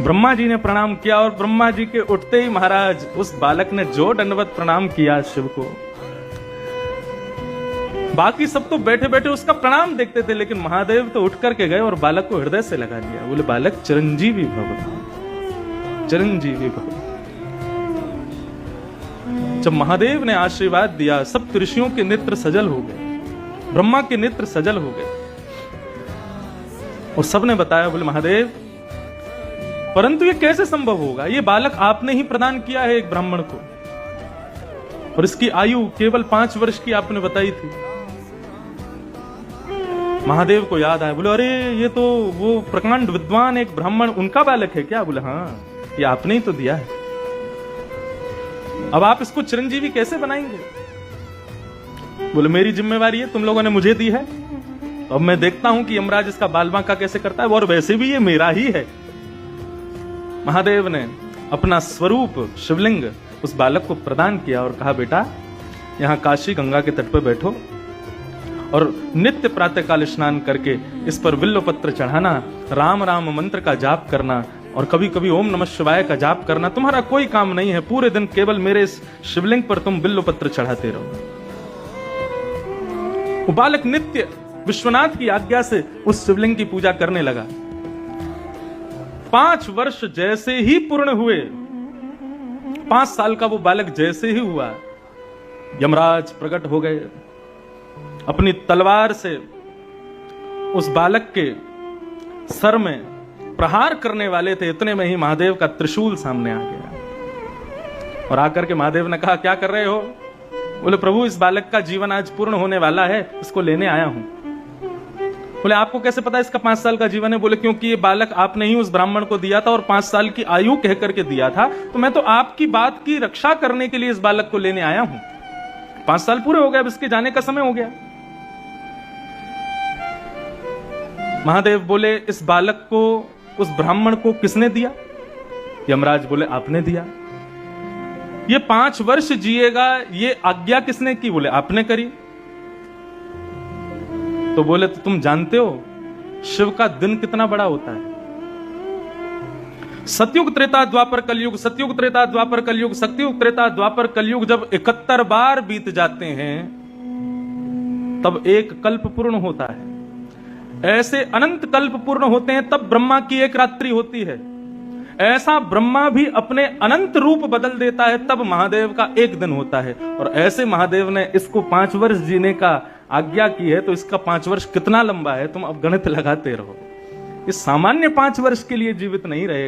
ब्रह्मा जी ने प्रणाम किया और ब्रह्मा जी के उठते ही महाराज उस बालक ने जो दंडवत प्रणाम किया शिव को, बाकी सब तो बैठे बैठे उसका प्रणाम देखते थे, लेकिन महादेव तो उठ करके गए और बालक को हृदय से लगा लिया। बोले बालक चिरंजीवी भव, चिरंजीवी भव। जब महादेव ने आशीर्वाद दिया, सब ऋषियों के नेत्र सजल हो गए, ब्रह्मा के नेत्र सजल हो गए और सबने बताया, बोले महादेव परंतु ये कैसे संभव होगा? ये बालक आपने ही प्रदान किया है एक ब्राह्मण को, और इसकी आयु केवल 5 वर्ष की आपने बताई थी। महादेव को याद आया, बोले अरे ये तो वो प्रकांड विद्वान एक ब्राह्मण, उनका बालक है क्या? बोले हाँ, ये आपने ही तो दिया है। अब आप इसको चिरंजीवी कैसे बनाएंगे? बोले मेरी जिम्मेवारी है, तुम लोगों ने मुझे दी है, अब मैं देखता हूं कि यमराज इसका बाल बांका कैसे करता है, और वैसे भी ये मेरा ही है। महादेव ने अपना स्वरूप शिवलिंग उस बालक को प्रदान किया और कहा बेटा यहां काशी गंगा के तट पर बैठो और नित्य प्रातःकाल स्नान करके इस पर बिल्व पत्र चढ़ाना, राम राम मंत्र का जाप करना और कभी कभी ओम नमः शिवाय का जाप करना। तुम्हारा कोई काम नहीं है, पूरे दिन केवल मेरे इस शिवलिंग पर तुम बिल्व पत्र चढ़ाते रहो। वो बालक नित्य विश्वनाथ की आज्ञा से उस शिवलिंग की पूजा करने लगा। 5 वर्ष जैसे ही पूर्ण हुए, 5 साल का वो बालक जैसे ही हुआ, यमराज प्रकट हो गए, अपनी तलवार से उस बालक के सर में प्रहार करने वाले थे। इतने में ही महादेव का त्रिशूल सामने आ गया और आकर के महादेव ने कहा क्या कर रहे हो? बोले प्रभु इस बालक का जीवन आज पूर्ण होने वाला है, इसको लेने आया हूं। बोले आपको कैसे पता इसका 5 साल का जीवन है? बोले क्योंकि ये बालक आपने ही उस ब्राह्मण को दिया था और 5 साल की आयु कह करके दिया था, तो मैं तो आपकी बात की रक्षा करने के लिए इस बालक को लेने आया हूं। 5 साल पूरे हो गए, अब इसके जाने का समय हो गया। महादेव बोले इस बालक को उस ब्राह्मण को किसने दिया? यमराज बोले आपने दिया। ये 5 वर्ष जिएगा, ये आज्ञा किसने की? बोले आपने करी। तो बोले तो तुम जानते हो शिव का दिन कितना बड़ा होता है? सतयुग त्रेता द्वापर कलयुग, सतयुग त्रेता द्वापर कलयुग, सतयुग त्रेता द्वापर कलयुग जब 71 बार बीत जाते हैं तब एक कल्प पूर्ण होता है। ऐसे अनंत कल्प पूर्ण होते हैं तब ब्रह्मा की एक रात्रि होती है। ऐसा ब्रह्मा भी अपने अनंत रूप बदल देता है तब महादेव का एक दिन होता है। और ऐसे महादेव ने इसको 5 वर्ष जीने का आज्ञा की है, तो इसका 5 वर्ष कितना लंबा है तुम अब गणित लगाते रहो। इस सामान्य 5 वर्ष के लिए जीवित नहीं रहे।